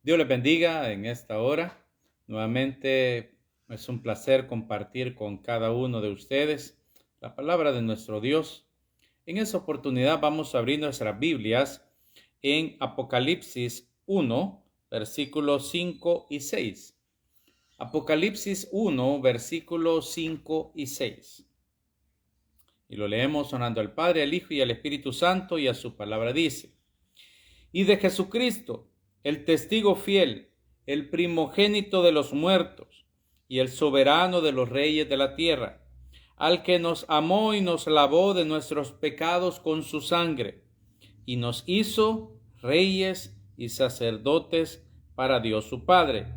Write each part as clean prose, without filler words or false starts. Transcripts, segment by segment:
Dios les bendiga en esta hora. Nuevamente es un placer compartir con cada uno de ustedes la palabra de nuestro Dios. En esta oportunidad vamos a abrir nuestras Biblias en Apocalipsis 1, versículos 5 y 6. Apocalipsis 1, versículos 5 y 6. Y lo leemos orando al Padre, al Hijo y al Espíritu Santo, y a su palabra dice: Y de Jesucristo, el testigo fiel, el primogénito de los muertos y el soberano de los reyes de la tierra, al que nos amó y nos lavó de nuestros pecados con su sangre, y nos hizo reyes y sacerdotes para Dios su Padre.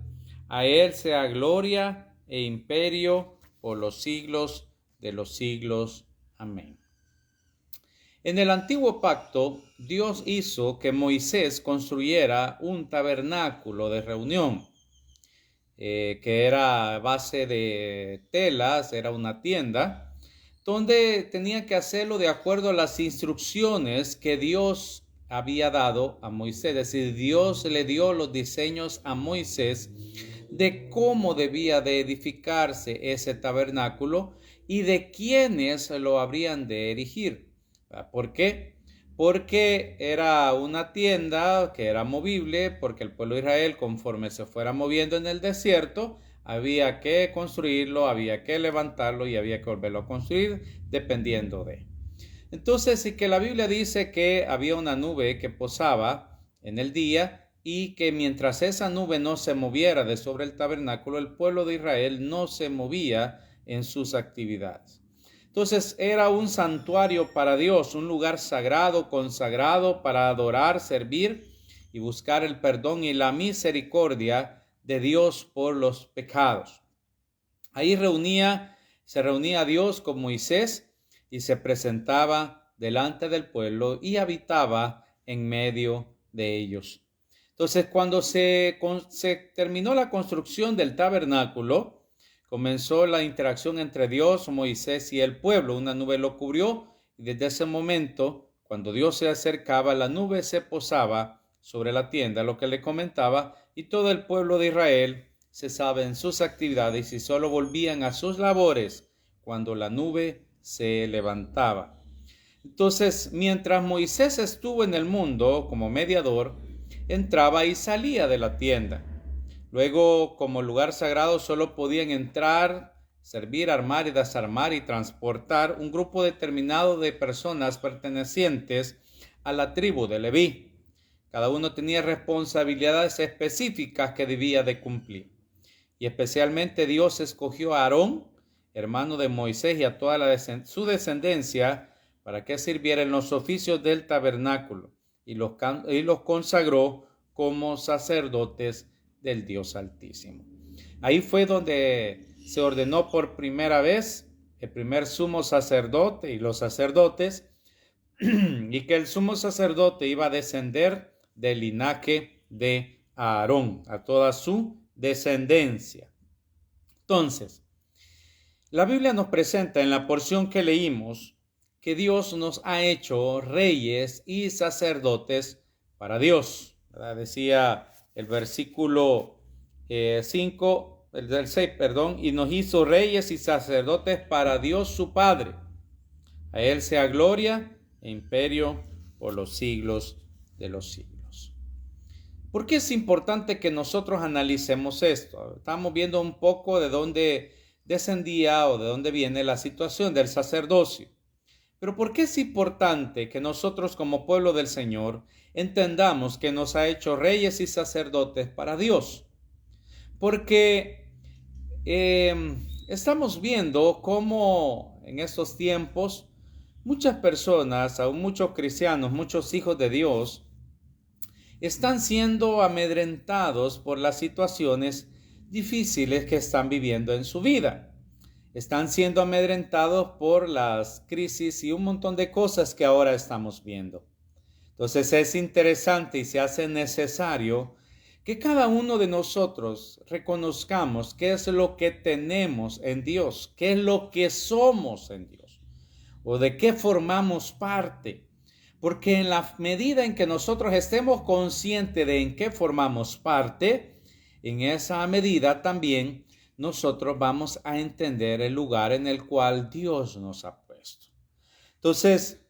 A él sea gloria e imperio por los siglos de los siglos. Amén. En el antiguo pacto, Dios hizo que Moisés construyera un tabernáculo de reunión, que era a base de telas, era una tienda, donde tenía que hacerlo de acuerdo a las instrucciones que Dios había dado a Moisés. Es decir, Dios le dio los diseños a Moisés de cómo debía de edificarse ese tabernáculo y de quiénes lo habrían de erigir. ¿Por qué? Porque era una tienda que era movible, porque el pueblo de Israel, conforme se fuera moviendo en el desierto, había que construirlo, había que levantarlo y había que volverlo a construir dependiendo de. Entonces, sí que la Biblia dice que había una nube que posaba en el día y que mientras esa nube no se moviera de sobre el tabernáculo, el pueblo de Israel no se movía en sus actividades. Entonces era un santuario para Dios, un lugar sagrado, consagrado para adorar, servir y buscar el perdón y la misericordia de Dios por los pecados. Ahí se reunía Dios con Moisés y se presentaba delante del pueblo y habitaba en medio de ellos. Entonces, cuando se terminó la construcción del tabernáculo, comenzó la interacción entre Dios, Moisés y el pueblo. Una nube lo cubrió y desde ese momento, cuando Dios se acercaba, la nube se posaba sobre la tienda, lo que le comentaba, y todo el pueblo de Israel cesaba en sus actividades y solo volvían a sus labores cuando la nube se levantaba. Entonces, mientras Moisés estuvo en el mundo como mediador, entraba y salía de la tienda. Luego, como lugar sagrado, solo podían entrar, servir, armar y desarmar y transportar un grupo determinado de personas pertenecientes a la tribu de Leví. Cada uno tenía responsabilidades específicas que debía de cumplir. Y especialmente Dios escogió a Aarón, hermano de Moisés, y a toda su descendencia para que sirviera en los oficios del tabernáculo y los consagró como sacerdotes del Dios Altísimo. Ahí fue donde se ordenó por primera vez el primer sumo sacerdote y los sacerdotes, y que el sumo sacerdote iba a descender del linaje de Aarón, a toda su descendencia. Entonces, la Biblia nos presenta en la porción que leímos que Dios nos ha hecho reyes y sacerdotes para Dios, ¿verdad? Decía el versículo 5, el del 6, y nos hizo reyes y sacerdotes para Dios su Padre. A él sea gloria e imperio por los siglos de los siglos. ¿Por qué es importante que nosotros analicemos esto? Estamos viendo un poco de dónde descendía o de dónde viene la situación del sacerdocio. Pero ¿por qué es importante que nosotros como pueblo del Señor entendamos que nos ha hecho reyes y sacerdotes para Dios? Porque estamos viendo cómo en estos tiempos muchas personas, aún muchos cristianos, muchos hijos de Dios, están siendo amedrentados por las situaciones difíciles que están viviendo en su vida. Están siendo amedrentados por las crisis y un montón de cosas que ahora estamos viendo. Entonces es interesante y se hace necesario que cada uno de nosotros reconozcamos qué es lo que tenemos en Dios, qué es lo que somos en Dios, o de qué formamos parte. Porque en la medida en que nosotros estemos conscientes de en qué formamos parte, en esa medida también nosotros vamos a entender el lugar en el cual Dios nos ha puesto. Entonces,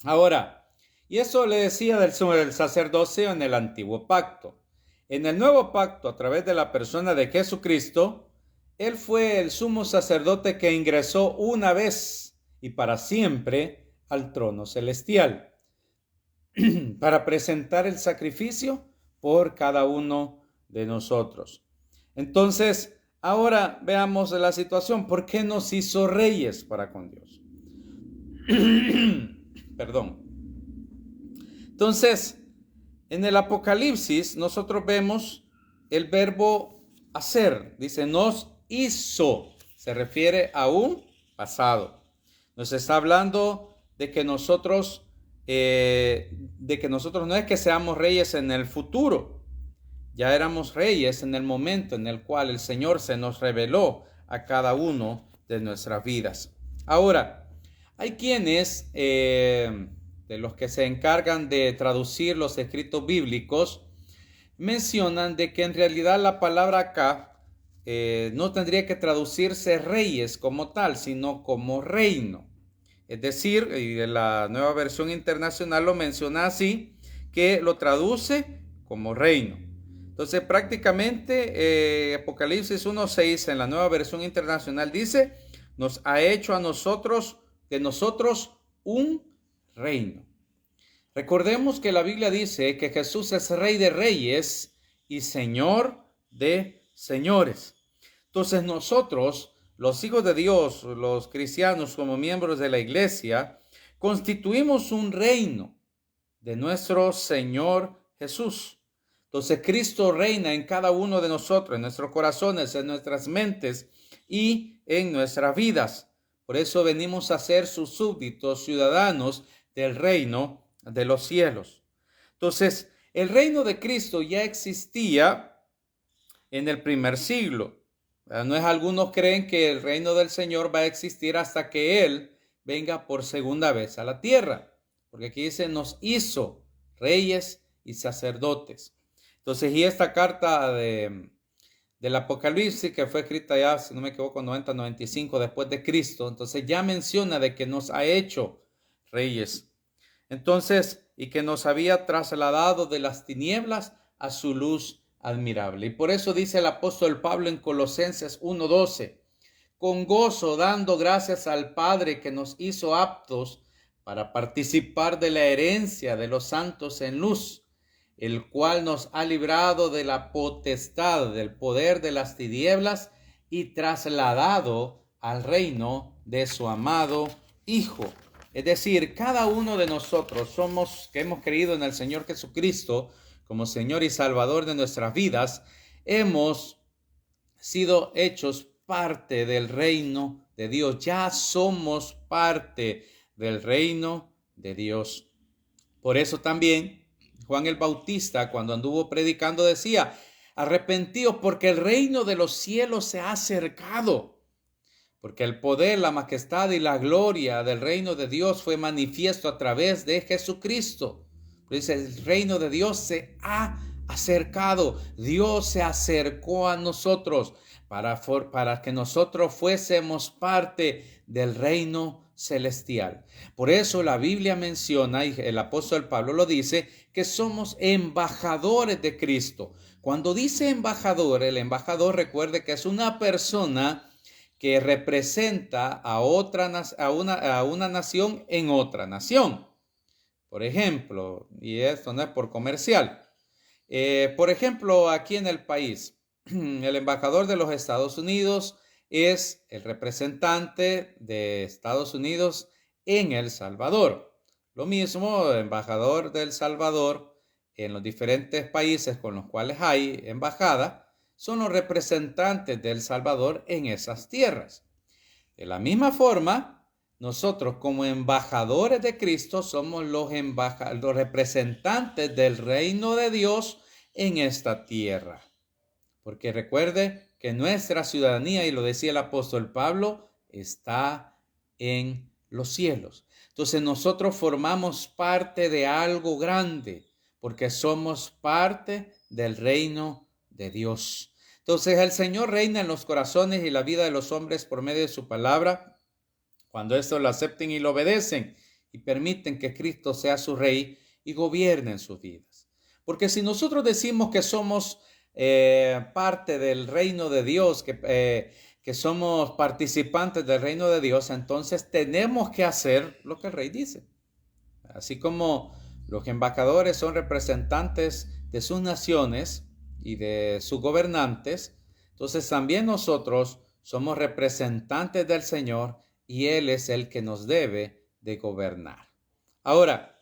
ahora, y eso le decía del sacerdocio en el antiguo pacto. En el nuevo pacto, a través de la persona de Jesucristo, Él fue el sumo sacerdote que ingresó una vez y para siempre al trono celestial para presentar el sacrificio por cada uno de nosotros. Entonces, ahora veamos la situación. ¿Por qué nos hizo reyes para con Dios? Perdón. Entonces, en el Apocalipsis nosotros vemos el verbo hacer. Dice, nos hizo. Se refiere a un pasado. Nos está hablando de que nosotros no es que seamos reyes en el futuro. Ya éramos reyes en el momento en el cual el Señor se nos reveló a cada uno de nuestras vidas. Ahora, hay quienes, de los que se encargan de traducir los escritos bíblicos, mencionan de que en realidad la palabra acá no tendría que traducirse reyes como tal, sino como reino. Es decir, y la Nueva Versión Internacional lo menciona así, que lo traduce como reino. Entonces, prácticamente Apocalipsis 1:6 en la Nueva Versión Internacional dice, nos ha hecho a nosotros, de nosotros, un reino. Recordemos que la Biblia dice que Jesús es Rey de Reyes y Señor de Señores. Entonces nosotros, los hijos de Dios, los cristianos como miembros de la iglesia, constituimos un reino de nuestro Señor Jesús. Entonces Cristo reina en cada uno de nosotros, en nuestros corazones, en nuestras mentes y en nuestras vidas. Por eso venimos a ser sus súbditos, ciudadanos del reino de los cielos. Entonces, el reino de Cristo ya existía en el primer siglo. No es, algunos creen que el reino del Señor va a existir hasta que Él venga por segunda vez a la tierra. Porque aquí dice, nos hizo reyes y sacerdotes. Entonces, y esta carta del Apocalipsis, que fue escrita ya, si no me equivoco, 90-95 después de Cristo, entonces ya menciona de que nos ha hecho reyes. Entonces, y que nos había trasladado de las tinieblas a su luz admirable. Y por eso dice el apóstol Pablo en Colosenses 1:12, con gozo dando gracias al Padre que nos hizo aptos para participar de la herencia de los santos en luz, el cual nos ha librado de la potestad, del poder de las tinieblas y trasladado al reino de su amado Hijo. Es decir, cada uno de nosotros que hemos creído en el Señor Jesucristo como Señor y Salvador de nuestras vidas, hemos sido hechos parte del reino de Dios. Ya somos parte del reino de Dios. Por eso también Juan el Bautista, cuando anduvo predicando, decía, arrepentíos porque el reino de los cielos se ha acercado. Porque el poder, la majestad y la gloria del reino de Dios fue manifiesto a través de Jesucristo. Dice, el reino de Dios se ha acercado. Dios se acercó a nosotros para que nosotros fuésemos parte del reino celestial. Por eso la Biblia menciona, y el apóstol Pablo lo dice, que somos embajadores de Cristo. Cuando dice embajador, el embajador, recuerde que es una persona que representa a una nación en otra nación. Por ejemplo, y esto no es por comercial, por ejemplo, aquí en el país, el embajador de los Estados Unidos es el representante de Estados Unidos en El Salvador. Lo mismo, el embajador de El Salvador en los diferentes países con los cuales hay embajada, son los representantes de El Salvador en esas tierras. De la misma forma, nosotros como embajadores de Cristo somos los representantes del reino de Dios en esta tierra. Porque recuerde que nuestra ciudadanía, y lo decía el apóstol Pablo, está en los cielos. Entonces nosotros formamos parte de algo grande, porque somos parte del reino de Dios. Entonces el Señor reina en los corazones y la vida de los hombres por medio de su palabra, cuando estos lo acepten y lo obedecen y permiten que Cristo sea su rey y gobierne en sus vidas. Porque si nosotros decimos que somos parte del reino de Dios, que somos participantes del reino de Dios, entonces tenemos que hacer lo que el rey dice. Así como los embajadores son representantes de sus naciones y de sus gobernantes, entonces también nosotros somos representantes del Señor y Él es el que nos debe de gobernar. Ahora,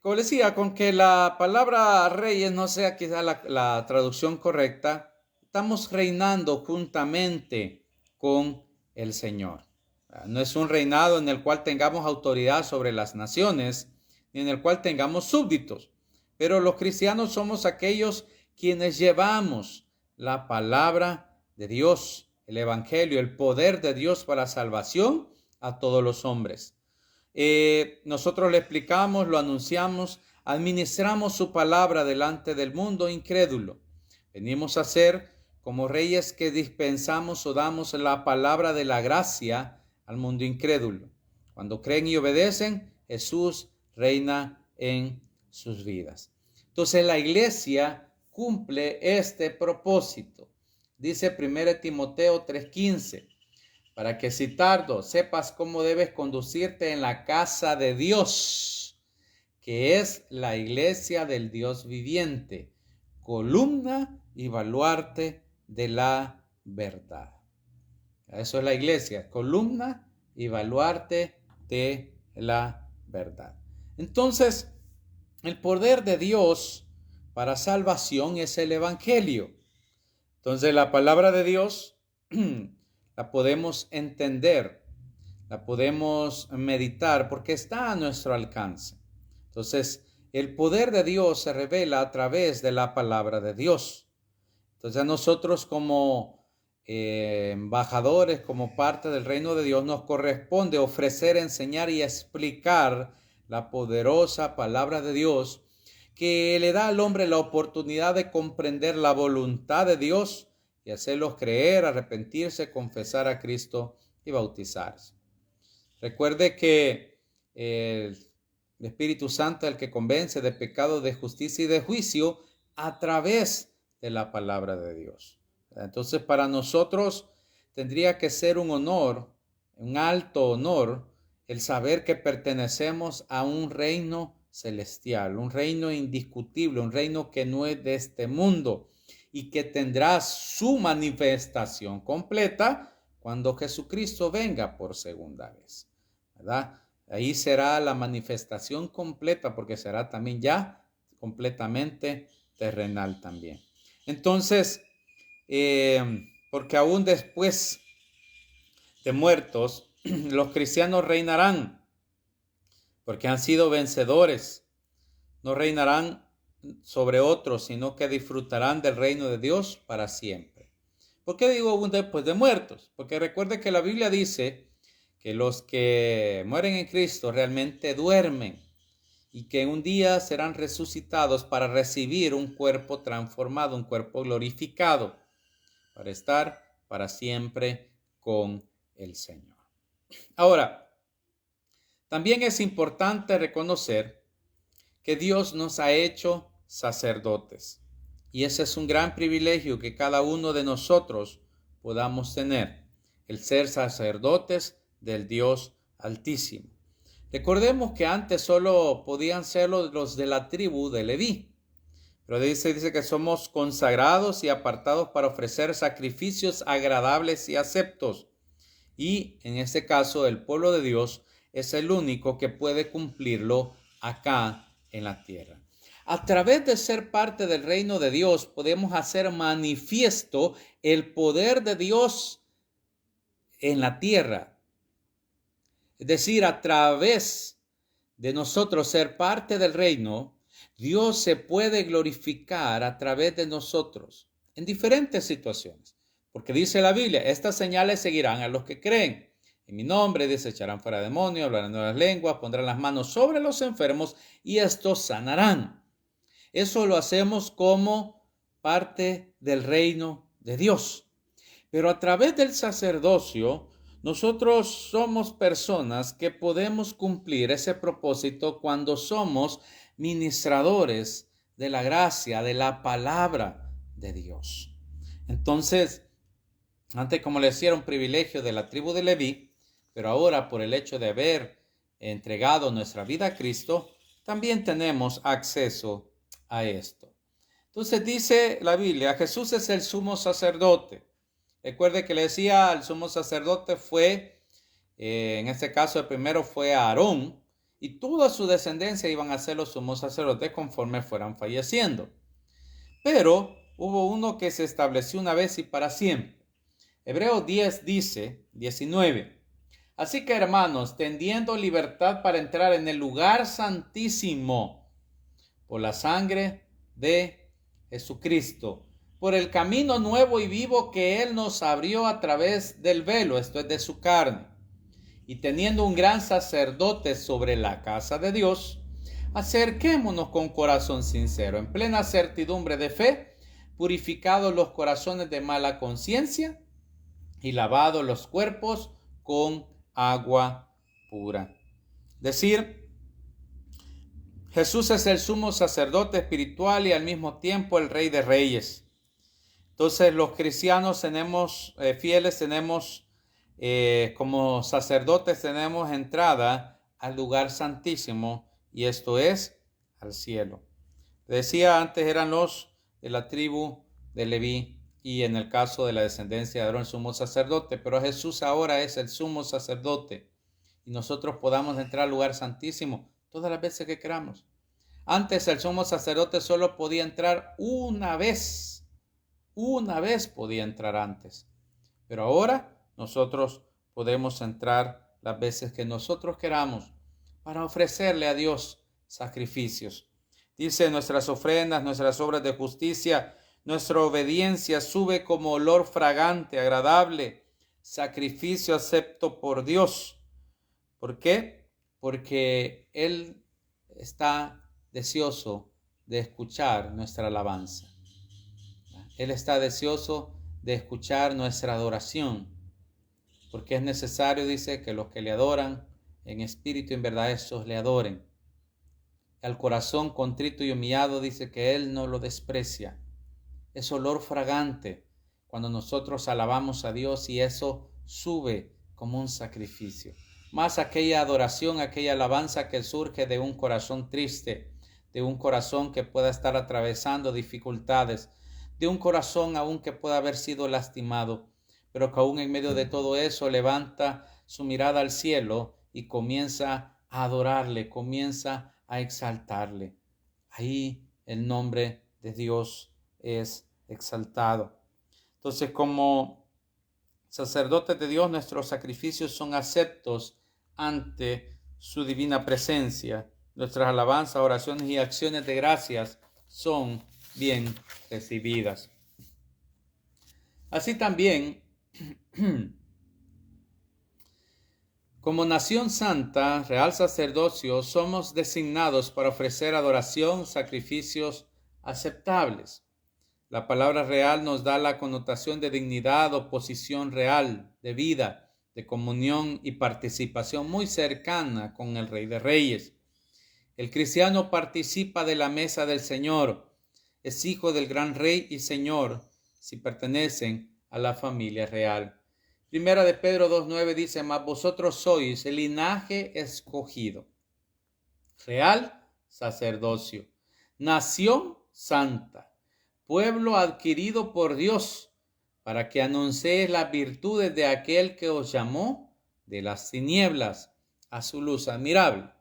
como decía, con que la palabra reyes no sea quizá la traducción correcta, estamos reinando juntamente con el Señor. No es un reinado en el cual tengamos autoridad sobre las naciones, ni en el cual tengamos súbditos. Pero los cristianos somos aquellos quienes llevamos la palabra de Dios, el evangelio, el poder de Dios para salvación a todos los hombres. Nosotros le explicamos, lo anunciamos, administramos su palabra delante del mundo incrédulo. Venimos a ser como reyes que dispensamos o damos la palabra de la gracia al mundo incrédulo. Cuando creen y obedecen, Jesús reina en sus vidas. Entonces la iglesia cumple este propósito. Dice 1 Timoteo 3:15, para que si tardo sepas cómo debes conducirte en la casa de Dios, que es la iglesia del Dios viviente, columna y baluarte de la verdad. Eso es la iglesia, columna y baluarte de la verdad. Entonces, el poder de Dios para salvación es el evangelio. Entonces, la palabra de Dios la podemos entender, la podemos meditar porque está a nuestro alcance. Entonces, el poder de Dios se revela a través de la palabra de Dios. Entonces, a nosotros como embajadores, como parte del reino de Dios, nos corresponde ofrecer, enseñar y explicar la poderosa palabra de Dios que le da al hombre la oportunidad de comprender la voluntad de Dios y hacerlos creer, arrepentirse, confesar a Cristo y bautizarse. Recuerde que el Espíritu Santo es el que convence de pecado, de justicia y de juicio a través de la palabra de Dios. Entonces, para nosotros tendría que ser un honor, un alto honor, el saber que pertenecemos a un reino celestial, un reino indiscutible, un reino que no es de este mundo y que tendrá su manifestación completa cuando Jesucristo venga por segunda vez, ¿verdad? Ahí será la manifestación completa porque será también ya completamente terrenal también. Entonces, porque aún después de muertos, los cristianos reinarán porque han sido vencedores. No reinarán sobre otros, sino que disfrutarán del reino de Dios para siempre. ¿Por qué digo aún después de muertos? Porque recuerde que la Biblia dice que los que mueren en Cristo realmente duermen y que un día serán resucitados para recibir un cuerpo transformado, un cuerpo glorificado, para estar para siempre con el Señor. Ahora, también es importante reconocer que Dios nos ha hecho sacerdotes. Y ese es un gran privilegio que cada uno de nosotros podamos tener, el ser sacerdotes del Dios Altísimo. Recordemos que antes solo podían ser los de la tribu de Leví. Pero dice que somos consagrados y apartados para ofrecer sacrificios agradables y aceptos. Y en este caso el pueblo de Dios es el único que puede cumplirlo acá en la tierra. A través de ser parte del reino de Dios podemos hacer manifiesto el poder de Dios en la tierra. Es decir, a través de nosotros ser parte del reino, Dios se puede glorificar a través de nosotros en diferentes situaciones. Porque dice la Biblia, estas señales seguirán a los que creen. En mi nombre desecharán fuera demonios, hablarán nuevas lenguas, pondrán las manos sobre los enfermos y estos sanarán. Eso lo hacemos como parte del reino de Dios. Pero a través del sacerdocio, nosotros somos personas que podemos cumplir ese propósito cuando somos ministradores de la gracia, de la palabra de Dios. Entonces, antes, como les decía, era un privilegio de la tribu de Leví, pero ahora por el hecho de haber entregado nuestra vida a Cristo, también tenemos acceso a esto. Entonces dice la Biblia, Jesús es el sumo sacerdote. Recuerde que le decía al sumo sacerdote fue, en este caso el primero fue Aarón, y toda su descendencia iban a ser los sumos sacerdotes conforme fueran falleciendo. Pero hubo uno que se estableció una vez y para siempre. Hebreos 10 dice, 19, así que hermanos, tendiendo libertad para entrar en el lugar santísimo por la sangre de Jesucristo, por el camino nuevo y vivo que Él nos abrió a través del velo, esto es de su carne, y teniendo un gran sacerdote sobre la casa de Dios, acerquémonos con corazón sincero, en plena certidumbre de fe, purificados los corazones de mala conciencia y lavados los cuerpos con agua pura. Decir, Jesús es el sumo sacerdote espiritual y al mismo tiempo el Rey de Reyes. Entonces los cristianos tenemos, fieles tenemos, como sacerdotes tenemos entrada al lugar santísimo y esto es al cielo. Decía antes eran los de la tribu de Leví y en el caso de la descendencia de Aarón el sumo sacerdote, pero Jesús ahora es el sumo sacerdote y nosotros podamos entrar al lugar santísimo todas las veces que queramos. Antes el sumo sacerdote solo podía entrar una vez podía entrar antes, pero ahora nosotros podemos entrar las veces que nosotros queramos para ofrecerle a Dios sacrificios. Dice, nuestras ofrendas, nuestras obras de justicia, nuestra obediencia sube como olor fragante, agradable, sacrificio acepto por Dios. ¿Por qué? Porque Él está deseoso de escuchar nuestra alabanza. Él está deseoso de escuchar nuestra adoración, porque es necesario, dice, que los que le adoran en espíritu y en verdad, esos le adoren. Al corazón contrito y humillado, dice que Él no lo desprecia. Es olor fragante cuando nosotros alabamos a Dios y eso sube como un sacrificio. Más aquella adoración, aquella alabanza que surge de un corazón triste, de un corazón que pueda estar atravesando dificultades, de un corazón aún que pueda haber sido lastimado, pero que aún en medio de todo eso levanta su mirada al cielo y comienza a adorarle, comienza a exaltarle. Ahí el nombre de Dios es exaltado. Entonces, como sacerdotes de Dios, nuestros sacrificios son aceptos ante su divina presencia. Nuestras alabanzas, oraciones y acciones de gracias son bien recibidas. Así también, como nación santa, real sacerdocio, somos designados para ofrecer adoración, sacrificios aceptables. La palabra real nos da la connotación de dignidad o posición real, de vida, de comunión y participación muy cercana con el Rey de Reyes. El cristiano participa de la mesa del Señor, es hijo del gran Rey y Señor, si pertenecen a la familia real. Primera de Pedro 2:9 dice, mas vosotros sois el linaje escogido, real sacerdocio, nación santa, pueblo adquirido por Dios, para que anunciéis las virtudes de aquel que os llamó de las tinieblas a su luz admirable.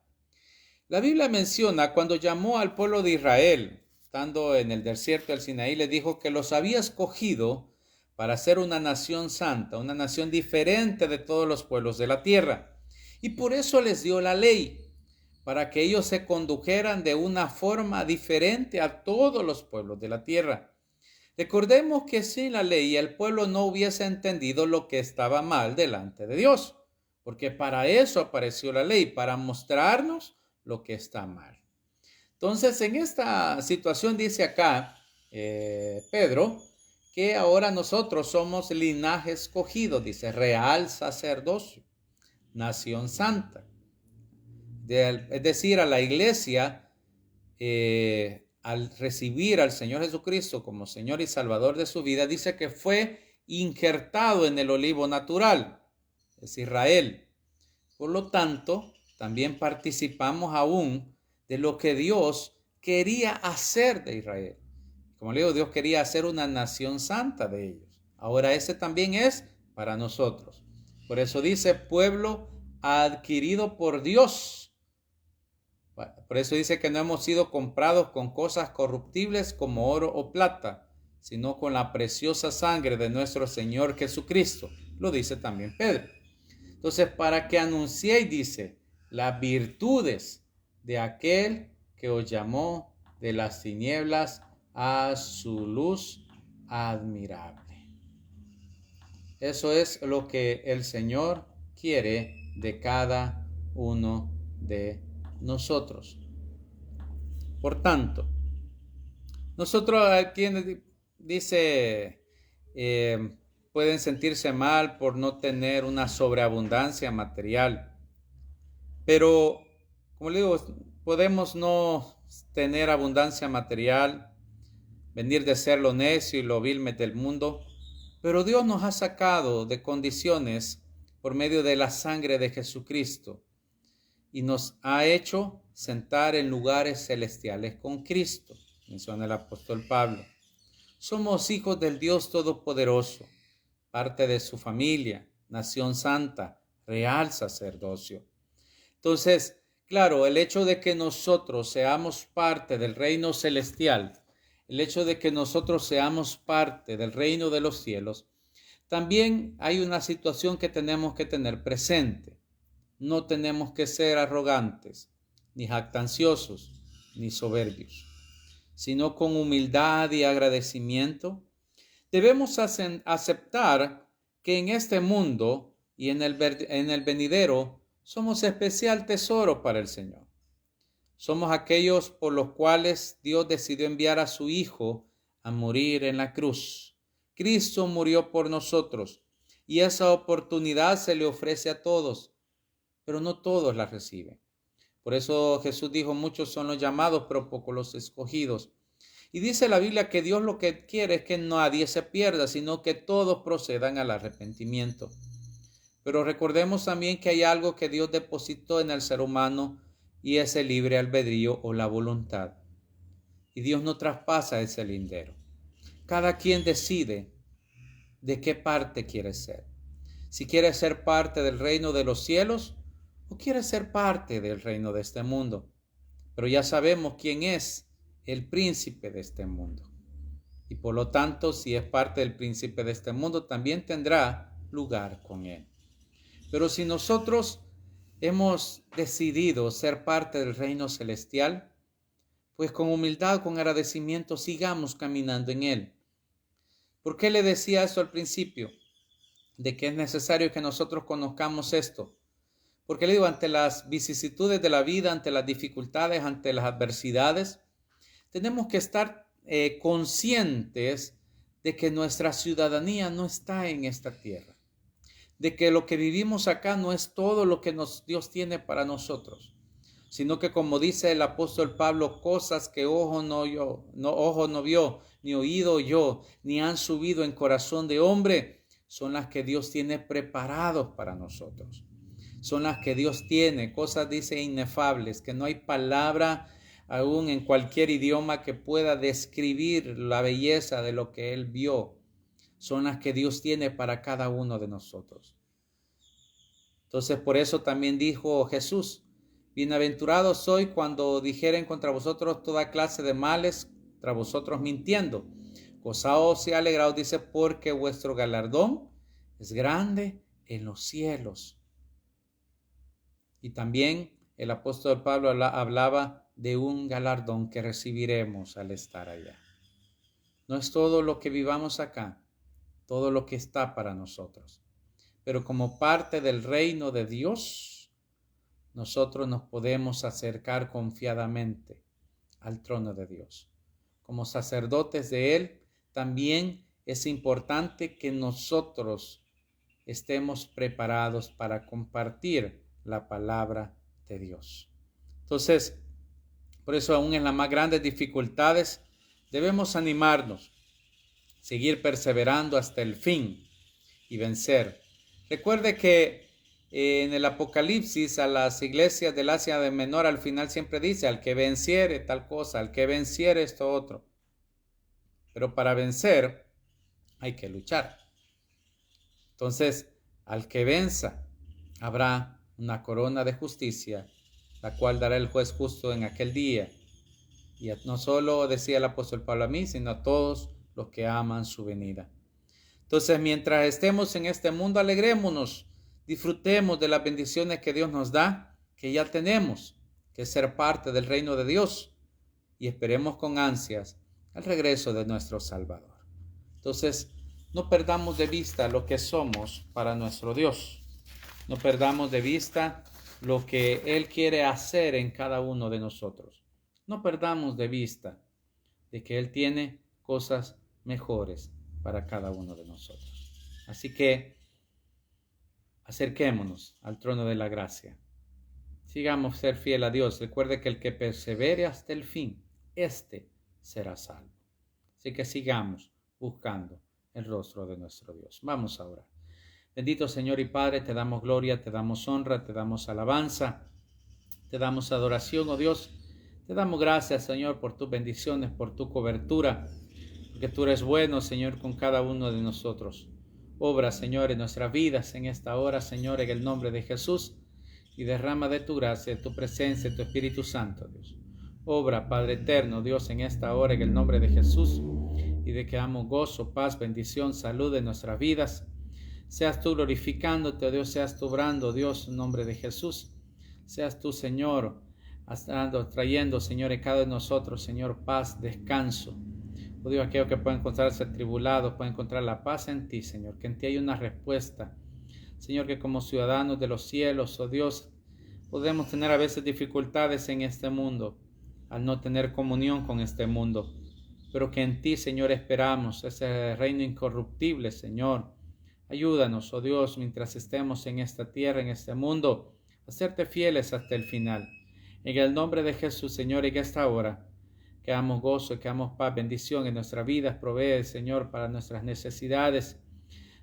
La Biblia menciona cuando llamó al pueblo de Israel, estando en el desierto del Sinaí, le dijo que los había escogido para ser una nación santa, una nación diferente de todos los pueblos de la tierra. Y por eso les dio la ley, para que ellos se condujeran de una forma diferente a todos los pueblos de la tierra. Recordemos que sin la ley el pueblo no hubiese entendido lo que estaba mal delante de Dios, porque para eso apareció la ley, para mostrarnos lo que está mal. Entonces, en esta situación dice acá Pedro, que ahora nosotros somos linaje escogido, dice, real sacerdocio, nación santa. Es decir, a la iglesia, al recibir al Señor Jesucristo como Señor y Salvador de su vida, dice que fue injertado en el olivo natural, es Israel. Por lo tanto, también participamos aún de lo que Dios quería hacer de Israel. Como le digo, Dios quería hacer una nación santa de ellos. Ahora ese también es para nosotros. Por eso dice pueblo adquirido por Dios. Por eso dice que no hemos sido comprados con cosas corruptibles como oro o plata, sino con la preciosa sangre de nuestro Señor Jesucristo. Lo dice también Pedro. Entonces, para que anunciéis, dice, las virtudes de aquel que os llamó de las tinieblas a su luz admirable. Eso es lo que el Señor quiere de cada uno de nosotros. Por tanto, nosotros aquí dice, pueden sentirse mal por no tener una sobreabundancia material, pero como le digo, podemos no tener abundancia material, venir de ser lo necio y lo vil del mundo, pero Dios nos ha sacado de condiciones por medio de la sangre de Jesucristo y nos ha hecho sentar en lugares celestiales con Cristo, menciona el apóstol Pablo. Somos hijos del Dios Todopoderoso, parte de su familia, nación santa, real sacerdocio. Entonces, claro, el hecho de que nosotros seamos parte del reino celestial, el hecho de que nosotros seamos parte del reino de los cielos, también hay una situación que tenemos que tener presente. No tenemos que ser arrogantes, ni jactanciosos, ni soberbios, sino con humildad y agradecimiento. Debemos aceptar que en este mundo y en el venidero somos especial tesoro para el Señor. Somos aquellos por los cuales Dios decidió enviar a su Hijo a morir en la cruz. Cristo murió por nosotros y esa oportunidad se le ofrece a todos, pero no todos la reciben. Por eso Jesús dijo, muchos son los llamados, pero pocos los escogidos. Y dice la Biblia que Dios lo que quiere es que nadie se pierda, sino que todos procedan al arrepentimiento. Pero recordemos también que hay algo que Dios depositó en el ser humano y es el libre albedrío o la voluntad. Y Dios no traspasa ese lindero. Cada quien decide de qué parte quiere ser. Si quiere ser parte del reino de los cielos o quiere ser parte del reino de este mundo. Pero ya sabemos quién es el príncipe de este mundo. Y por lo tanto, si es parte del príncipe de este mundo, también tendrá lugar con él. Pero si nosotros hemos decidido ser parte del reino celestial, pues con humildad, con agradecimiento, sigamos caminando en él. ¿Por qué le decía eso al principio? De que es necesario que nosotros conozcamos esto. Porque le digo, ante las vicisitudes de la vida, ante las dificultades, ante las adversidades, tenemos que estar conscientes de que nuestra ciudadanía no está en esta tierra. De que lo que vivimos acá no es todo lo que Dios tiene para nosotros, sino que como dice el apóstol Pablo, cosas que ojo no vio, ni oído oyó, ni han subido en corazón de hombre, son las que Dios tiene preparados para nosotros. Son las que Dios tiene, cosas dice inefables, que no hay palabra aún en cualquier idioma que pueda describir la belleza de lo que Él vio. Son las que Dios tiene para cada uno de nosotros. Entonces, por eso también dijo Jesús, bienaventurados sois cuando dijeren contra vosotros toda clase de males, contra vosotros mintiendo. Gozaos y alegraos, dice, porque vuestro galardón es grande en los cielos. Y también el apóstol Pablo hablaba de un galardón que recibiremos al estar allá. No es todo lo que vivamos acá, todo lo que está para nosotros, pero como parte del reino de Dios, nosotros nos podemos acercar confiadamente al trono de Dios. Como sacerdotes de Él, también es importante que nosotros estemos preparados para compartir la palabra de Dios. Entonces, por eso aún en las más grandes dificultades, debemos animarnos, seguir perseverando hasta el fin y vencer. Recuerde que en el Apocalipsis a las iglesias del Asia Menor al final siempre dice, al que venciere tal cosa, al que venciere esto otro. Pero para vencer hay que luchar. Entonces, al que venza, habrá una corona de justicia, la cual dará el juez justo en aquel día. Y no solo decía el apóstol Pablo a mí, sino a todos los que aman su venida. Entonces, mientras estemos en este mundo, alegrémonos, disfrutemos de las bendiciones que Dios nos da, que ya tenemos, que es ser parte del reino de Dios, y esperemos con ansias el regreso de nuestro Salvador. Entonces, no perdamos de vista lo que somos para nuestro Dios. No perdamos de vista lo que Él quiere hacer en cada uno de nosotros. No perdamos de vista de que Él tiene cosas mejores para cada uno de nosotros. Así que acerquémonos al trono de la gracia. Sigamos ser fiel a Dios. Recuerde que el que persevere hasta el fin, éste será salvo. Así que sigamos buscando el rostro de nuestro Dios. Vamos a orar. Bendito Señor y Padre, te damos gloria, te damos honra, te damos alabanza, te damos adoración, oh Dios. Te damos gracias, Señor, por tus bendiciones, por tu cobertura, porque tú eres bueno, Señor, con cada uno de nosotros. Obra, Señor, en nuestras vidas en esta hora, Señor, en el nombre de Jesús, y derrama de tu gracia, de tu presencia, de tu Espíritu Santo, Dios. Obra, Padre eterno, Dios, en esta hora, en el nombre de Jesús, y de que damos gozo, paz, bendición, salud en nuestras vidas. Seas tú glorificándote, oh Dios, seas tú obrando, Dios, en nombre de Jesús. Seas tú, Señor, trayendo, Señor, en cada uno de nosotros, Señor, paz, descanso. Oh Dios, aquellos que pueden encontrarse atribulados, pueden encontrar la paz en ti, Señor, que en ti hay una respuesta. Señor, que como ciudadanos de los cielos, oh Dios, podemos tener a veces dificultades en este mundo, al no tener comunión con este mundo, pero que en ti, Señor, esperamos ese reino incorruptible, Señor. Ayúdanos, oh Dios, mientras estemos en esta tierra, en este mundo, a serte fieles hasta el final. En el nombre de Jesús, Señor, en esta hora, que damos gozo, que damos paz, bendición en nuestras vidas. Provee, Señor, para nuestras necesidades.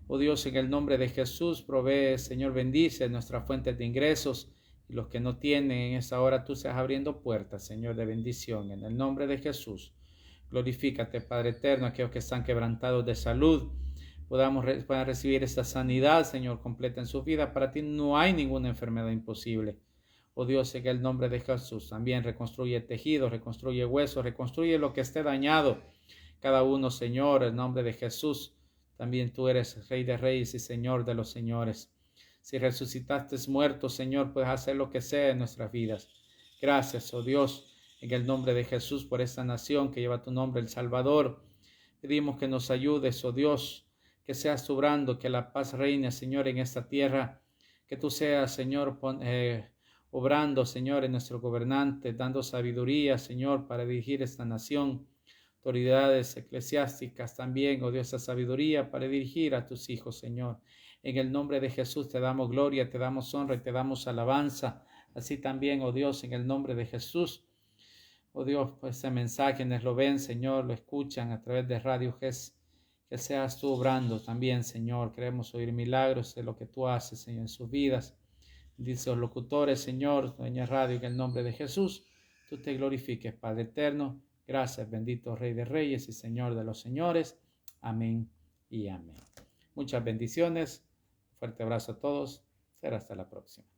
Oh Dios, en el nombre de Jesús, provee, Señor, bendice nuestras fuentes de ingresos. Y los que no tienen en esa hora, tú seas abriendo puertas, Señor, de bendición. En el nombre de Jesús, glorifícate, Padre eterno, aquellos que están quebrantados de salud, puedan recibir esta sanidad, Señor, completa en su vida. Para ti no hay ninguna enfermedad imposible. Oh Dios, en el nombre de Jesús, también reconstruye tejidos, reconstruye huesos, reconstruye lo que esté dañado. Cada uno, Señor, en el nombre de Jesús. También tú eres Rey de Reyes y Señor de los Señores. Si resucitaste muertos, Señor, puedes hacer lo que sea en nuestras vidas. Gracias, oh Dios, en el nombre de Jesús, por esta nación que lleva tu nombre, el Salvador. Pedimos que nos ayudes, oh Dios, que seas obrando, que la paz reine, Señor, en esta tierra. Que tú seas, Señor, obrando, Señor, en nuestro gobernante, dando sabiduría, Señor, para dirigir esta nación. Autoridades eclesiásticas también, oh Dios, esa sabiduría para dirigir a tus hijos, Señor. En el nombre de Jesús te damos gloria, te damos honra y te damos alabanza. Así también, oh Dios, en el nombre de Jesús. Oh Dios, pues ese mensaje quienes lo ven, Señor, lo escuchan a través de Radio GES. Que seas tú obrando también, Señor. Queremos oír milagros de lo que tú haces, Señor, en sus vidas. Dice los locutores, Señor, Doña Radio, en el nombre de Jesús, tú te glorifiques, Padre eterno. Gracias, bendito Rey de Reyes y Señor de los Señores. Amén y amén. Muchas bendiciones. Fuerte abrazo a todos. Será hasta la próxima.